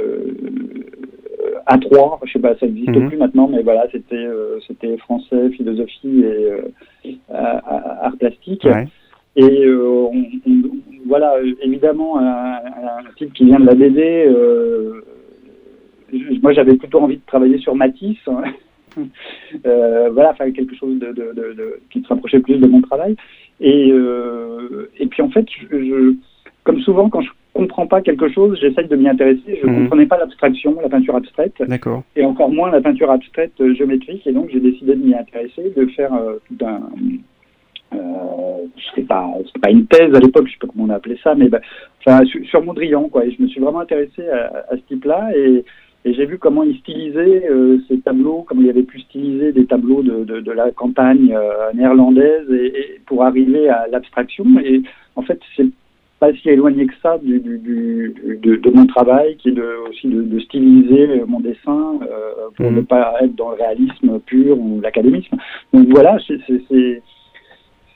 A3, je sais pas, ça n'existe plus maintenant, mais voilà, c'était français, philosophie et art plastique. Ouais. Et voilà, évidemment, un type qui vient de la BD, moi j'avais plutôt envie de travailler sur Matisse. Voilà, faire quelque chose qui se rapprochait plus de mon travail. Et puis en fait, comme souvent, quand je comprends pas quelque chose, j'essaye de m'y intéresser. Je comprenais pas l'abstraction, la peinture abstraite. D'accord. Et encore moins la peinture abstraite géométrique. Et donc j'ai décidé de m'y intéresser, de faire tout un. C'était pas une thèse à l'époque, je sais pas comment on a appelé ça, mais sur Mondrian, quoi. Et je me suis vraiment intéressé à ce type-là et j'ai vu comment il stylisait ces tableaux, comment il avait pu styliser des tableaux de la campagne néerlandaise et pour arriver à l'abstraction. Et en fait, c'est pas si éloigné que ça de mon travail, qui est aussi de styliser mon dessin pour ne pas être dans le réalisme pur ou l'académisme. Donc voilà,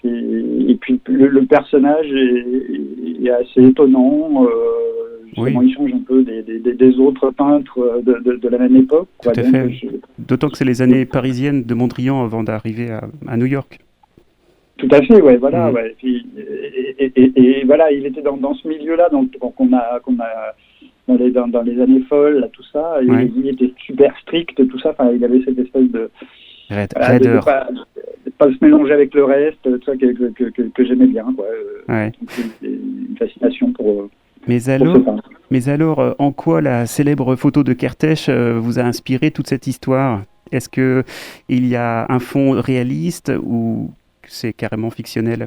et puis le personnage est assez étonnant. Justement, il change un peu des autres peintres de la même époque. Tout à fait. D'autant que c'est les années parisiennes de Mondrian avant d'arriver à New York. Tout à fait, ouais, voilà. Ouais. Et voilà, il était dans ce milieu-là, donc qu'on a dans les années folles, là, tout ça. Il était super strict, tout ça. Enfin, il avait cette espèce de raideur. De pas se mélanger avec le reste, tout ça que j'aimais bien, quoi. Ouais. Donc, c'est une fascination pour. Mais alors, en quoi la célèbre photo de Kertész vous a inspiré toute cette histoire? Est-ce que il y a un fond réaliste ou c'est carrément fictionnel?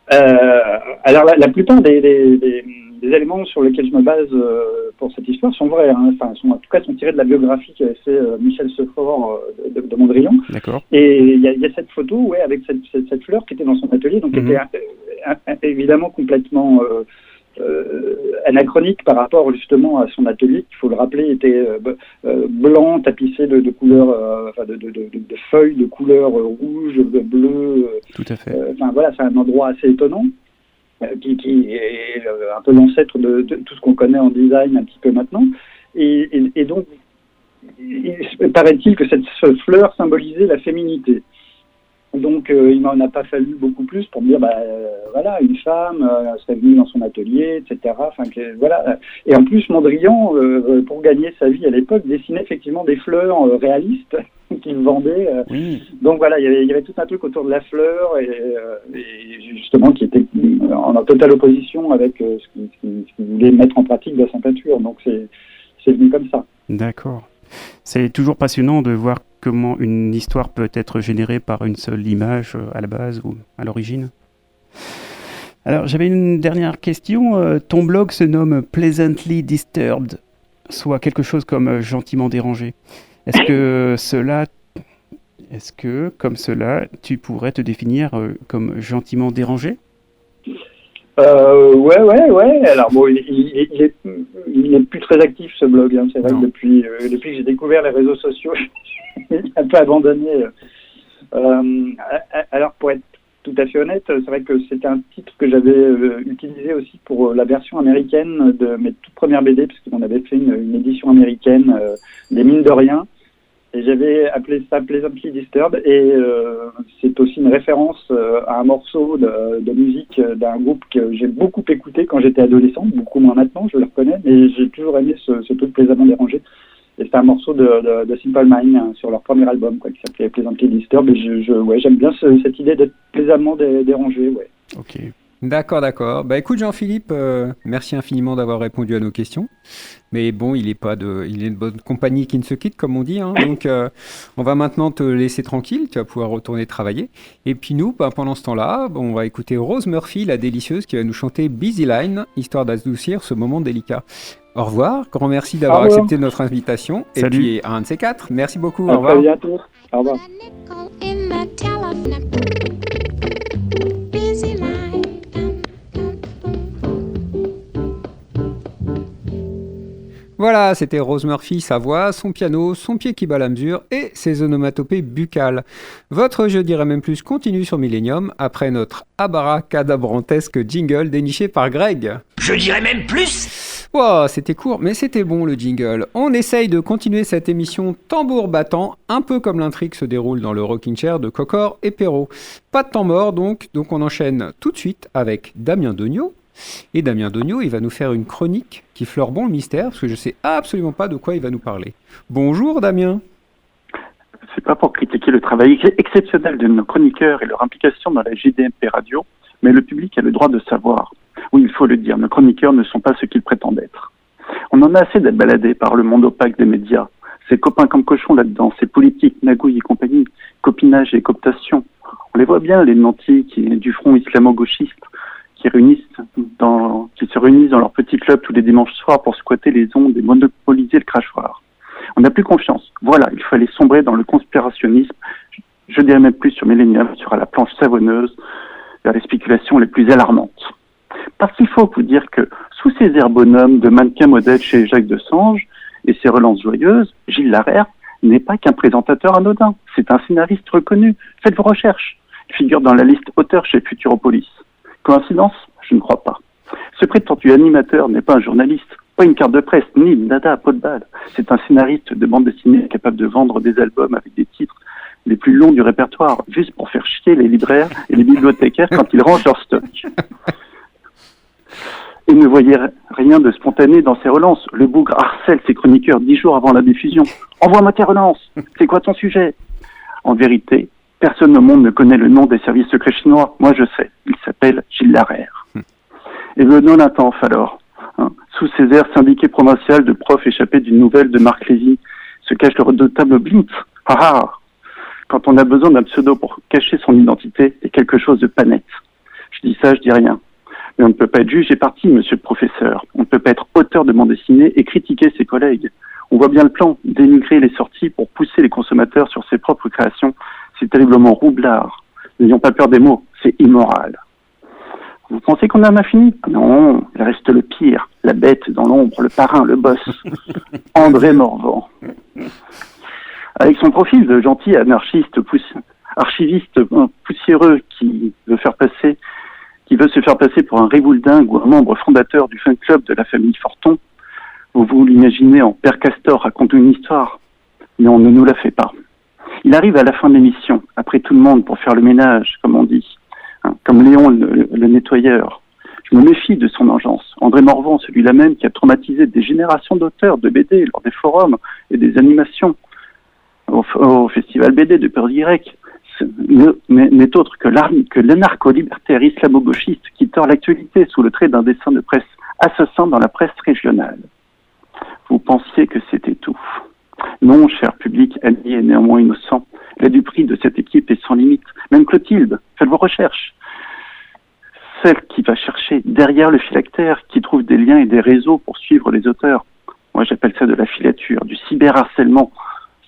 Alors la plupart des éléments sur lesquels je me base pour cette histoire sont vrais. Hein. Enfin, en tout cas, sont tirés de la biographie qu'avait fait Michel Sefort de Mondrian. D'accord. Et il y a cette photo, ouais, avec cette fleur qui était dans son atelier, donc qui était évidemment complètement anachronique par rapport justement à son atelier, qu'il faut le rappeler, était blanc, tapissé de couleurs, de feuilles de couleurs rouge, bleu. Tout à fait. Enfin voilà, c'est un endroit assez étonnant. Qui est un peu l'ancêtre de tout ce qu'on connaît en design un petit peu maintenant. Et donc, paraît-il que cette fleur symbolisait la féminité. Donc, il m'en a pas fallu beaucoup plus pour me dire, voilà, une femme serait venue dans son atelier, etc. Enfin, voilà. Et en plus, Mondrian, pour gagner sa vie à l'époque, dessinait effectivement des fleurs réalistes qu'il vendait. Donc voilà, il y avait tout un truc autour de la fleur et justement qui était en totale opposition avec ce qu'il voulait mettre en pratique dans sa peinture. Donc c'est venu comme ça. D'accord. C'est toujours passionnant de voir comment une histoire peut être générée par une seule image à la base ou à l'origine. Alors, j'avais une dernière question. Ton blog se nomme Pleasantly Disturbed. soit quelque chose comme gentiment dérangé. Est-ce que, comme cela, tu pourrais te définir comme gentiment dérangé? Ouais. Alors bon, il est plus très actif ce blog. Hein. C'est vrai que depuis que j'ai découvert les réseaux sociaux, j'ai un peu abandonné. Alors pour être tout à fait honnête, c'est vrai que c'était un titre que j'avais utilisé aussi pour la version américaine de mes toutes premières BD, parce qu'on avait fait une édition américaine des Mines de Rien. Et j'avais appelé ça Pleasantly Disturbed, et c'est aussi une référence à un morceau de musique d'un groupe que j'ai beaucoup écouté quand j'étais adolescent, beaucoup moins maintenant, je le reconnais, mais j'ai toujours aimé ce truc plaisamment dérangé. Et c'est un morceau de Simple Minds sur leur premier album, qui s'appelait Pleasantly Disturbed, et j'aime bien cette idée d'être plaisamment dérangé, ouais. Ok. D'accord. Bah écoute Jean-Philippe, merci infiniment d'avoir répondu à nos questions. Mais bon, il est une bonne compagnie qui ne se quitte, comme on dit. Hein. Donc, on va maintenant te laisser tranquille. Tu vas pouvoir retourner travailler. Et puis nous, pendant ce temps-là, on va écouter Rose Murphy, la délicieuse, qui va nous chanter Busy Line, histoire d'adoucir ce moment délicat. Au revoir. Grand merci d'avoir accepté notre invitation. Salut. Et puis, à un de ces quatre. Merci beaucoup. Au revoir. À bientôt. Au revoir. Voilà, c'était Rose Murphy, sa voix, son piano, son pied qui bat la mesure et ses onomatopées buccales. Votre Je dirais même plus continue sur Millennium après notre abracadabrantesque jingle déniché par Greg. Je dirais même plus. Wow, c'était court, mais c'était bon le jingle. On essaye de continuer cette émission tambour battant, un peu comme l'intrigue se déroule dans le rocking chair de Cocor et Perrault. Pas de temps mort donc on enchaîne tout de suite avec Damien Dognaud. Et Damien Dognaud, il va nous faire une chronique qui fleure bon le mystère, parce que je sais absolument pas de quoi il va nous parler. Bonjour Damien. C'est pas pour critiquer le travail exceptionnel de nos chroniqueurs et leur implication dans la JDMP Radio, mais le public a le droit de savoir. Oui, il faut le dire, nos chroniqueurs ne sont pas ce qu'ils prétendent être. On en a assez d'être baladés par le monde opaque des médias. Ces copains comme cochons là-dedans, ces politiques, magouilles et compagnie, copinage et cooptation. On les voit bien, les nantis du front islamo-gauchiste, qui se réunissent dans leur petit club tous les dimanches soirs pour squatter les ondes et monopoliser le crachoir. On n'a plus confiance. Voilà, il faut aller sombrer dans le conspirationnisme. Je dirais même plus sur Millennium, sur la planche savonneuse, vers les spéculations les plus alarmantes. Parce qu'il faut vous dire que, sous ces airs bonhommes de mannequin modèle chez Jacques Desange et ses relances joyeuses, Gilles Larère n'est pas qu'un présentateur anodin. C'est un scénariste reconnu. Faites vos recherches. Il figure dans la liste auteur chez Futuropolis. Coïncidence? Je ne crois pas. Ce prétendu animateur n'est pas un journaliste, pas une carte de presse, ni une nada à pot de balle. C'est un scénariste de bande dessinée capable de vendre des albums avec des titres les plus longs du répertoire, juste pour faire chier les libraires et les bibliothécaires quand ils rangent leur stock. Et ne voyez rien de spontané dans ses relances. Le bougre harcèle ses chroniqueurs 10 jours avant la diffusion. Envoie-moi tes relances. C'est quoi ton sujet? En vérité, personne au monde ne connaît le nom des services secrets chinois. Moi, je sais. Il s'appelle Gilles Larère. Et venons l'intense alors. Sous ces airs syndiqués provincial de prof échappé d'une nouvelle de Marc Lévy, se cache le redoutable Blintz. Quand on a besoin d'un pseudo pour cacher son identité, c'est quelque chose de pas net. Je dis ça, je dis rien. Mais on ne peut pas être juge et parti, monsieur le professeur. On ne peut pas être auteur de bande dessinée et critiquer ses collègues. On voit bien le plan, dénigrer les sorties pour pousser les consommateurs sur ses propres créations. C'est terriblement roublard. N'ayons pas peur des mots, c'est immoral. Vous pensez qu'on a un infini? Non, il reste le pire, la bête dans l'ombre, le parrain, le boss. André Morvan. Avec son profil de gentil anarchiste, archiviste poussiéreux qui veut se faire passer pour un rivouldingue ou un membre fondateur du fan club de la famille Forton, vous l'imaginez en Père Castor racontant une histoire. Mais on ne nous la fait pas. Il arrive à la fin de l'émission, après tout le monde, pour faire le ménage, comme on dit. Comme Léon le nettoyeur. Je me méfie de son engeance. André Morvan, celui-là même qui a traumatisé des générations d'auteurs de BD lors des forums et des animations au festival BD de Peur-Y, n'est autre que l'anarcho-libertaire islamo-gauchiste qui tord l'actualité sous le trait d'un dessin de presse assassin dans la presse régionale. Vous pensiez que c'était tout. Non, cher public ami et néanmoins innocent, la duperie de cette équipe est sans limite. Même Clotilde, faites vos recherches. Celle qui va chercher derrière le phylactère, qui trouve des liens et des réseaux pour suivre les auteurs. Moi, j'appelle ça de la filature, du cyberharcèlement.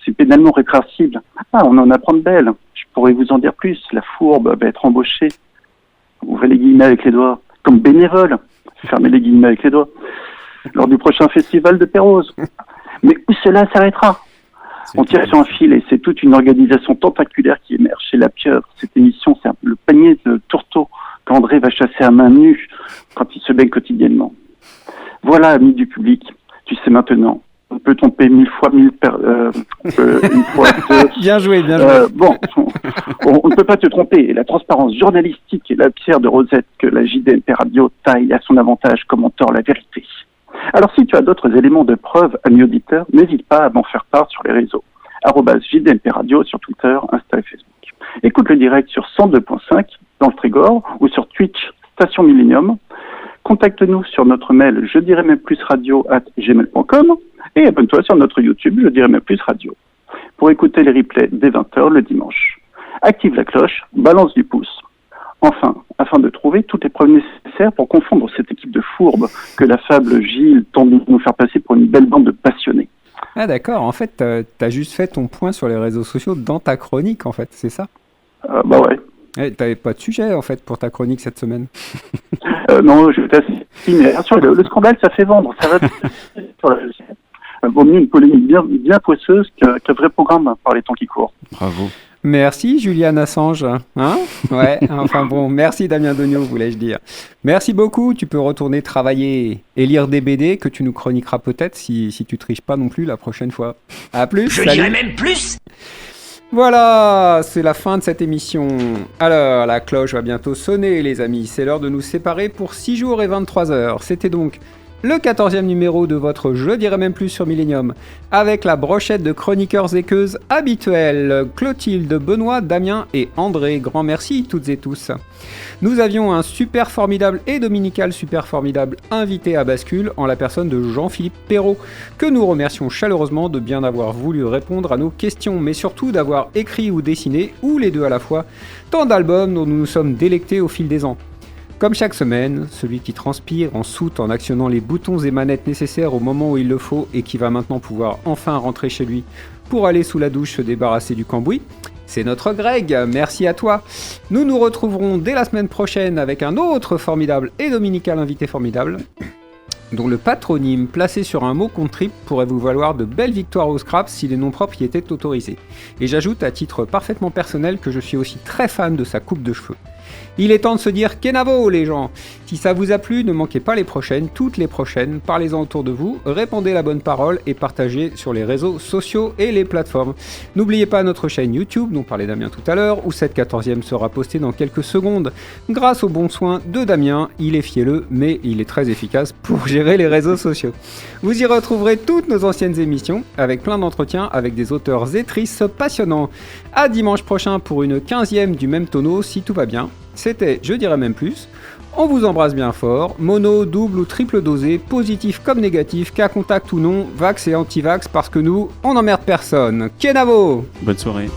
C'est pénalement répressible. Ah, on en apprend de belles. Je pourrais vous en dire plus. La fourbe va être embauchée. Ouvrez les guillemets avec les doigts. Comme bénévole. Fermez les guillemets avec les doigts. Lors du prochain festival de Perrose. Mais où cela s'arrêtera? On tire sur un fil et c'est toute une organisation tentaculaire qui émerge chez La Pieuvre. Cette émission, c'est le panier de tourteaux qu'André va chasser à main nue quand il se baigne quotidiennement. Voilà, amis du public, tu sais maintenant. On peut tromper une fois deux. Bien joué, bien joué. Bon, on ne peut pas te tromper. Et la transparence journalistique et la pierre de Rosette que la JDMP Radio taille à son avantage comme on tord la vérité. Alors si tu as d'autres éléments de preuve, ami auditeur, n'hésite pas à m'en faire part sur les réseaux. @JDMP Radio sur Twitter, Insta et Facebook. Écoute le direct sur 102.5 dans le Trégor ou sur Twitch, Station Millennium. Contacte-nous sur notre mail je dirais même plus radio@gmail.com et abonne-toi sur notre YouTube je dirais même plus radio pour écouter les replays dès 20h le dimanche. Active la cloche, balance du pouce. Enfin, afin de trouver toutes les preuves nécessaires pour confondre cette équipe de fourbes que la fable Gilles tente de nous faire passer pour une belle bande de passionnés. Ah d'accord, en fait, t'as juste fait ton point sur les réseaux sociaux dans ta chronique, en fait, c'est ça? Bah ouais. T'avais pas de sujet, en fait, pour ta chronique cette semaine? Non, je vais mais sur le scandale, ça fait vendre. Ça va sur vaut mieux une polémique bien poisseuse qu'un vrai programme par les temps qui courent. Bravo. Merci Julian Assange, hein? Ouais, enfin bon, merci Damien Degnaud, voulais-je dire. Merci beaucoup, tu peux retourner travailler et lire des BD que tu nous chroniqueras peut-être si tu triches pas non plus la prochaine fois. À plus, Je salut. dirais même plus. Voilà, c'est la fin de cette émission. Alors, la cloche va bientôt sonner les amis, c'est l'heure de nous séparer pour 6 jours et 23 heures. C'était donc le 14e numéro de votre Je dirais même plus sur Millennium, avec la brochette de chroniqueurs équeuses habituels, Clotilde, Benoît, Damien et André. Grand merci toutes et tous. Nous avions un super formidable et dominical super formidable invité à bascule en la personne de Jean-Philippe Perrault, que nous remercions chaleureusement de bien avoir voulu répondre à nos questions, mais surtout d'avoir écrit ou dessiné, ou les deux à la fois, tant d'albums dont nous nous sommes délectés au fil des ans. Comme chaque semaine, celui qui transpire en soute en actionnant les boutons et manettes nécessaires au moment où il le faut et qui va maintenant pouvoir enfin rentrer chez lui pour aller sous la douche se débarrasser du cambouis, c'est notre Greg, merci à toi. Nous nous retrouverons dès la semaine prochaine avec un autre formidable et dominical invité formidable, dont le patronyme placé sur un mot contre trip pourrait vous valoir de belles victoires au scrap si les noms propres y étaient autorisés. Et j'ajoute à titre parfaitement personnel que je suis aussi très fan de sa coupe de cheveux. Il est temps de se dire Kenavo les gens. Si ça vous a plu, ne manquez pas les prochaines, toutes les prochaines, parlez-en autour de vous, répandez la bonne parole et partagez sur les réseaux sociaux et les plateformes. N'oubliez pas notre chaîne YouTube, dont parlait Damien tout à l'heure, où cette 14e sera postée dans quelques secondes. Grâce aux bons soins de Damien, il est fielleux, mais il est très efficace pour gérer les réseaux sociaux. Vous y retrouverez toutes nos anciennes émissions, avec plein d'entretiens avec des auteurs étrices passionnants. À dimanche prochain pour une 15e du même tonneau, si tout va bien. C'était Je dirais même plus. On vous embrasse bien fort, mono, double ou triple dosé, positif comme négatif, cas contact ou non, vax et anti-vax parce que nous, on n'emmerde personne. Kenavo! Bonne soirée.